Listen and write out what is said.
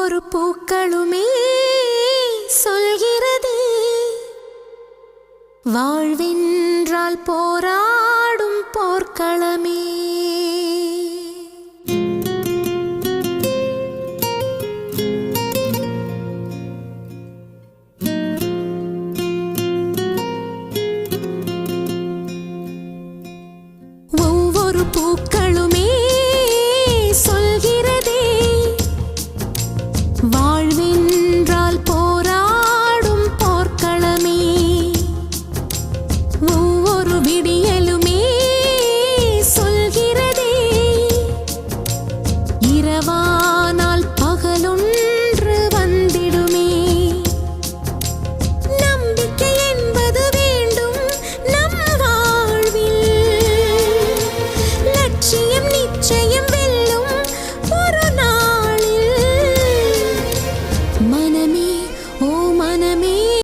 ஒவ்வொரு பூக்களுமே சொல்கிறது வாழ்வென்றால் போராடும் போர்க்களமே. ஒவ்வொரு பூக்களுமே சொல்கிறதே வாழ்வென்றால் போராடும் போர்க்களமே. ஒவ்வொரு விடியலுமே சொல்கிறதே இரவானால் பகலொன்று வந்திடுமே. நம்பிக்கை என்பது வேண்டும் நம் வாழ்வில், லட்சியம் நிச்சயம் வெல்லும் ஒரு நாளில். மனமே ஓ மனமே